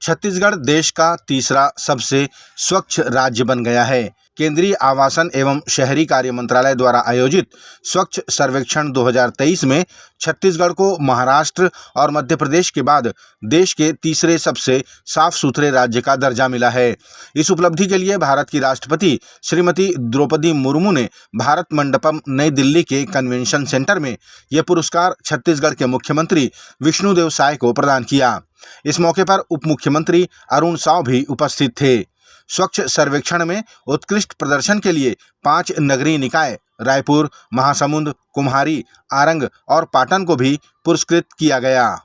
छत्तीसगढ़ देश का तीसरा सबसे स्वच्छ राज्य बन गया है। केंद्रीय आवासन एवं शहरी कार्य मंत्रालय द्वारा आयोजित स्वच्छ सर्वेक्षण 2023 में छत्तीसगढ़ को महाराष्ट्र और मध्य प्रदेश के बाद देश के तीसरे सबसे साफ सुथरे राज्य का दर्जा मिला है। इस उपलब्धि के लिए भारत की राष्ट्रपति श्रीमती द्रौपदी मुर्मू ने भारत मंडपम नई दिल्ली के कन्वेंशन सेंटर में यह पुरस्कार छत्तीसगढ़ के मुख्यमंत्री विष्णुदेव साय को प्रदान किया। इस मौके पर उप मुख्यमंत्री अरुण साव भी उपस्थित थे। स्वच्छ सर्वेक्षण में उत्कृष्ट प्रदर्शन के लिए 5 नगरीय निकाय रायपुर, महासमुंद, कुम्हारी, आरंग और पाटन को भी पुरस्कृत किया गया।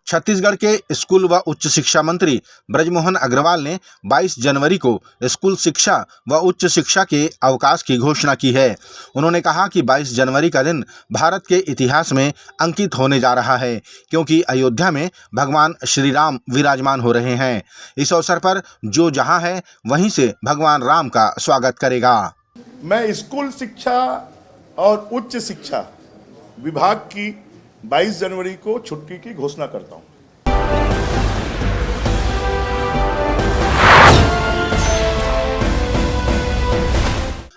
छत्तीसगढ़ के स्कूल व उच्च शिक्षा मंत्री ब्रजमोहन अग्रवाल ने 22 जनवरी को स्कूल शिक्षा व उच्च शिक्षा के अवकाश की घोषणा की है। उन्होंने कहा कि 22 जनवरी का दिन भारत के इतिहास में अंकित होने जा रहा है, क्योंकि अयोध्या में भगवान श्री राम विराजमान हो रहे हैं। इस अवसर पर जो जहां है वहीं से भगवान राम का स्वागत करेगा। मैं स्कूल शिक्षा और उच्च शिक्षा विभाग की 22 जनवरी को छुट्टी की घोषणा करता हूं।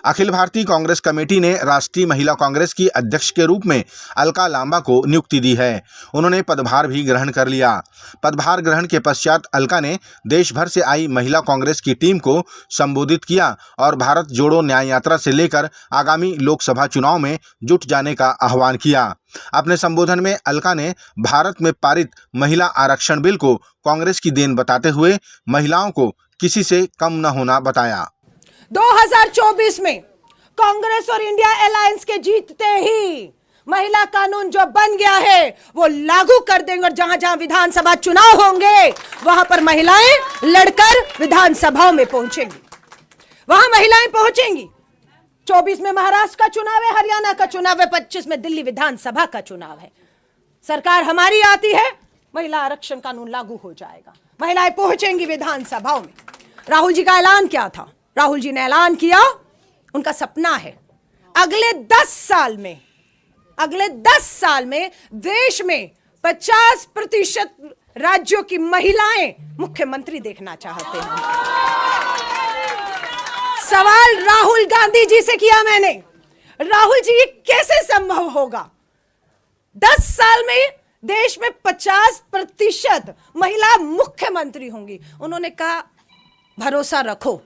अखिल भारतीय कांग्रेस कमेटी ने राष्ट्रीय महिला कांग्रेस की अध्यक्ष के रूप में अलका लांबा को नियुक्ति दी है। उन्होंने पदभार भी ग्रहण कर लिया। पदभार ग्रहण के पश्चात अलका ने देश भर से आई महिला कांग्रेस की टीम को संबोधित किया और भारत जोड़ो न्याय यात्रा से लेकर आगामी लोकसभा चुनाव में जुट जाने का आह्वान किया। अपने संबोधन में अलका ने भारत में पारित महिला आरक्षण बिल को कांग्रेस की देन बताते हुए महिलाओं को किसी से कम न होना बताया। 2024 में कांग्रेस और इंडिया अलायंस के जीतते ही महिला कानून जो बन गया है वो लागू कर देंगे और जहां जहां विधानसभा चुनाव होंगे वहां पर महिलाएं लड़कर विधानसभाओं में पहुंचेंगी, वहां महिलाएं पहुंचेंगी। 24 में महाराष्ट्र का चुनाव है, हरियाणा का चुनाव है, 25 में दिल्ली विधानसभा का चुनाव है। सरकार हमारी आती है, महिला आरक्षण कानून लागू हो जाएगा, महिलाएं पहुंचेंगी विधानसभाओं में। राहुल जी का ऐलान क्या था? राहुल जी ने ऐलान किया, उनका सपना है अगले 10 साल में देश में 50% राज्यों की महिलाएं मुख्यमंत्री देखना चाहते हैं। सवाल राहुल गांधी जी से किया मैंने, राहुल जी ये कैसे संभव होगा? 10 साल में देश में 50% महिला मुख्यमंत्री होंगी। उन्होंने कहा भरोसा रखो,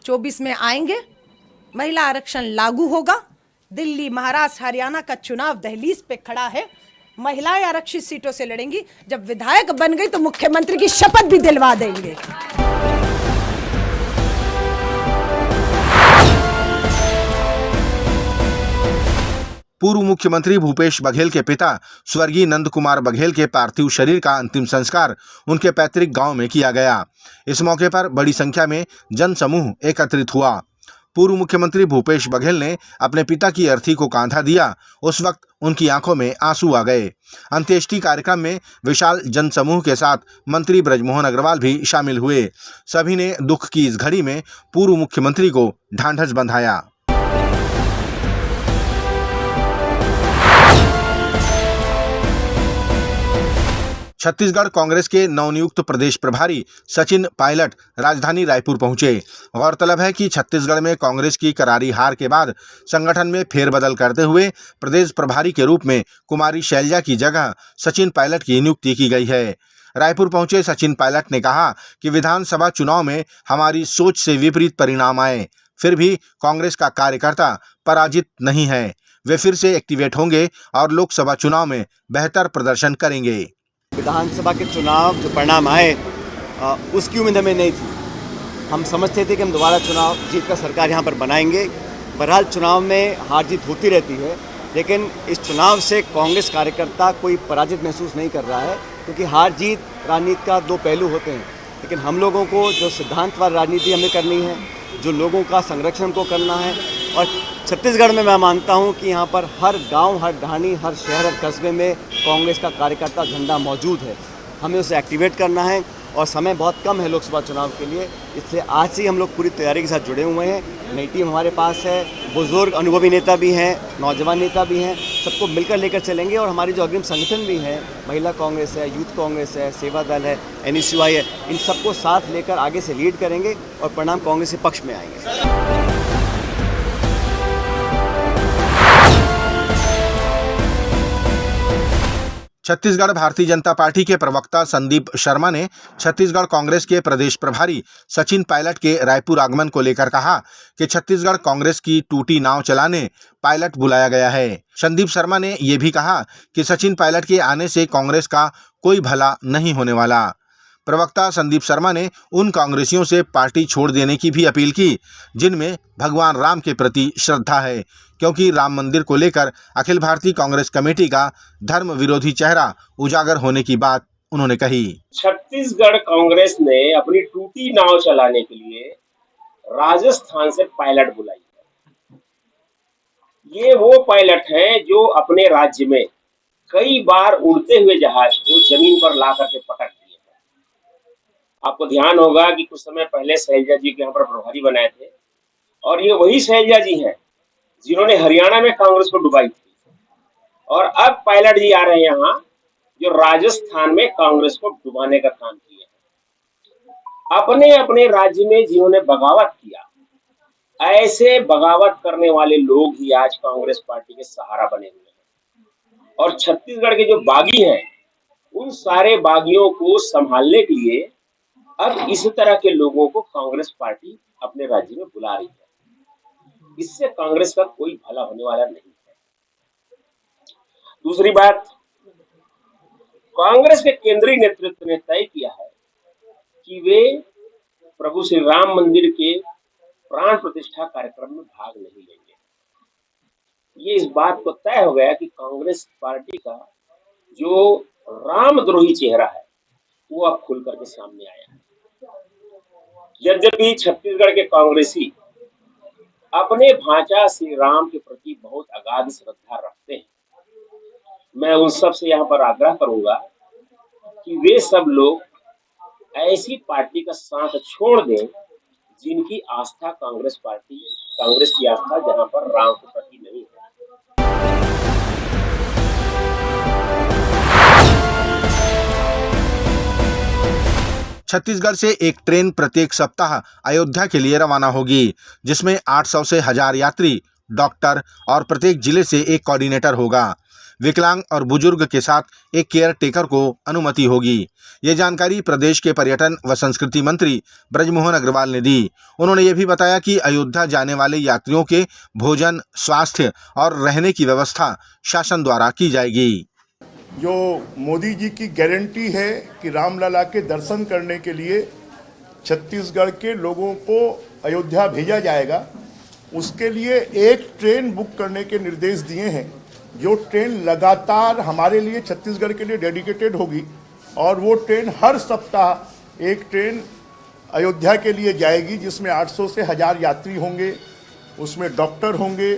24 में आएंगे, महिला आरक्षण लागू होगा, दिल्ली, महाराष्ट्र, हरियाणा का चुनाव दहलीज पे खड़ा है, महिलाएं आरक्षित सीटों से लड़ेंगी। जब विधायक बन गई तो मुख्यमंत्री की शपथ भी दिलवा देंगे। पूर्व मुख्यमंत्री भूपेश बघेल के पिता स्वर्गीय नंद कुमार बघेल के पार्थिव शरीर का अंतिम संस्कार उनके पैतृक गांव में किया गया। इस मौके पर बड़ी संख्या में जनसमूह एकत्रित हुआ। पूर्व मुख्यमंत्री भूपेश बघेल ने अपने पिता की अर्थी को कांधा दिया। उस वक्त उनकी आंखों में आंसू आ गए। अंत्येष्टि कार्यक्रम में विशाल जनसमूह के साथ मंत्री ब्रजमोहन अग्रवाल भी शामिल हुए। सभी ने दुख की इस घड़ी में पूर्व मुख्यमंत्री को ढांढस बंधाया। छत्तीसगढ़ कांग्रेस के नवनियुक्त प्रदेश प्रभारी सचिन पायलट राजधानी रायपुर पहुंचे। गौरतलब है कि छत्तीसगढ़ में कांग्रेस की करारी हार के बाद संगठन में फेरबदल करते हुए प्रदेश प्रभारी के रूप में कुमारी शैलजा की जगह सचिन पायलट की नियुक्ति की गई है। रायपुर पहुंचे सचिन पायलट ने कहा कि विधानसभा चुनाव में हमारी सोच से विपरीत परिणाम आए, फिर भी कांग्रेस का कार्यकर्ता पराजित नहीं है। वे फिर से एक्टिवेट होंगे और लोकसभा चुनाव में बेहतर प्रदर्शन करेंगे। विधानसभा के चुनाव जो परिणाम आए उसकी उम्मीद हमें नहीं थी। हम समझते थे कि हम दोबारा चुनाव जीत कर सरकार यहाँ पर बनाएंगे। बहरहाल चुनाव में हार जीत होती रहती है, लेकिन इस चुनाव से कांग्रेस कार्यकर्ता कोई पराजित महसूस नहीं कर रहा है, क्योंकि हार जीत राजनीति का 2 पहलू होते हैं। लेकिन हम लोगों को जो सिद्धांतवाद राजनीति हमें करनी है, जो लोगों का संरक्षण को करना है, और छत्तीसगढ़ में मैं मानता हूं कि यहाँ पर हर गांव, हर ढाणी, हर शहर, हर कस्बे में कांग्रेस का कार्यकर्ता झंडा मौजूद है। हमें उसे एक्टिवेट करना है और समय बहुत कम है लोकसभा चुनाव के लिए, इसलिए आज से ही हम लोग पूरी तैयारी के साथ जुड़े हुए हैं। नई टीम हमारे पास है, बुजुर्ग अनुभवी नेता भी हैं, नौजवान नेता भी हैं, सबको मिलकर लेकर चलेंगे। और हमारी जो अग्रिम संगठन भी हैं, महिला कांग्रेस है, यूथ कांग्रेस है, सेवा दल है, NSUI है, इन सबको साथ लेकर आगे से लीड करेंगे और परिणाम कांग्रेस के पक्ष में आएंगे। छत्तीसगढ़ भारतीय जनता पार्टी के प्रवक्ता संदीप शर्मा ने छत्तीसगढ़ कांग्रेस के प्रदेश प्रभारी सचिन पायलट के रायपुर आगमन को लेकर कहा कि छत्तीसगढ़ कांग्रेस की टूटी नाव चलाने पायलट बुलाया गया है। संदीप शर्मा ने यह भी कहा कि सचिन पायलट के आने से कांग्रेस का कोई भला नहीं होने वाला। प्रवक्ता संदीप शर्मा ने उन कांग्रेसियों से पार्टी छोड़ देने की भी अपील की जिनमें भगवान राम के प्रति श्रद्धा है, क्योंकि राम मंदिर को लेकर अखिल भारतीय कांग्रेस कमेटी का धर्म विरोधी चेहरा उजागर होने की बात उन्होंने कही। छत्तीसगढ़ कांग्रेस ने अपनी टूटी नाव चलाने के लिए राजस्थान से पायलट बुलाई है। ये वो पायलट हैं जो अपने राज्य में कई बार उड़ते हुए जहाज को जमीन पर ला करके पटक दिए हैं। आपको ध्यान होगा कि कुछ समय पहले शैलजा जी के यहाँ पर प्रभारी बनाए थे, और ये वही शैलजा जी हैं जिन्होंने हरियाणा में कांग्रेस को डुबाई थी। और अब पायलट जी आ रहे हैं यहाँ, जो राजस्थान में कांग्रेस को डुबाने का काम किया है। अपने अपने राज्य में जिन्होंने बगावत किया, ऐसे बगावत करने वाले लोग ही आज कांग्रेस पार्टी के सहारा बने हुए हैं। और छत्तीसगढ़ के जो बागी हैं, उन सारे बागियों को संभालने के लिए अब इस तरह के लोगों को कांग्रेस पार्टी अपने राज्य में बुला रही है। इससे कांग्रेस का कोई भला होने वाला नहीं है। दूसरी बात, कांग्रेस के केंद्रीय नेतृत्व ने तय किया है कि वे प्रभु श्री राम मंदिर के प्राण प्रतिष्ठा कार्यक्रम में भाग नहीं लेंगे। ये इस बात को तय हो गया कि कांग्रेस पार्टी का जो रामद्रोही चेहरा है वो अब खुल करके सामने आया है। यद्यपि छत्तीसगढ़ के कांग्रेसी अपने भांचा श्री राम के प्रति बहुत अगाध श्रद्धा रखते हैं, मैं उन सब से यहाँ पर आग्रह करूंगा कि वे सब लोग ऐसी पार्टी का साथ छोड़ दें जिनकी आस्था कांग्रेस की आस्था जहां पर राम के प्रति नहीं है। छत्तीसगढ़ से एक ट्रेन प्रत्येक सप्ताह अयोध्या के लिए रवाना होगी, जिसमें 800 से 1000 यात्री, डॉक्टर और प्रत्येक जिले से एक कोऑर्डिनेटर होगा। विकलांग और बुजुर्ग के साथ एक केयर टेकर को अनुमति होगी। ये जानकारी प्रदेश के पर्यटन व संस्कृति मंत्री ब्रजमोहन अग्रवाल ने दी। उन्होंने ये भी बताया कि अयोध्या जाने वाले यात्रियों के भोजन, स्वास्थ्य और रहने की व्यवस्था शासन द्वारा की जाएगी। जो मोदी जी की गारंटी है कि रामलला के दर्शन करने के लिए छत्तीसगढ़ के लोगों को अयोध्या भेजा जाएगा, उसके लिए एक ट्रेन बुक करने के निर्देश दिए हैं। जो ट्रेन लगातार हमारे लिए छत्तीसगढ़ के लिए डेडिकेटेड होगी, और वो ट्रेन हर सप्ताह एक ट्रेन अयोध्या के लिए जाएगी, जिसमें 800 से 1000 यात्री होंगे, उसमें डॉक्टर होंगे,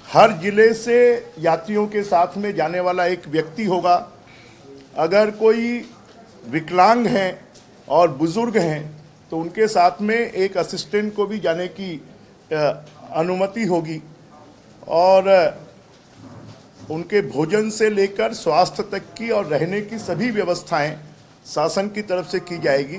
हर जिले से यात्रियों के साथ में जाने वाला एक व्यक्ति होगा। अगर कोई विकलांग हैं और बुजुर्ग हैं तो उनके साथ में एक असिस्टेंट को भी जाने की अनुमति होगी, और उनके भोजन से लेकर स्वास्थ्य तक की और रहने की सभी व्यवस्थाएं शासन की तरफ से की जाएगी।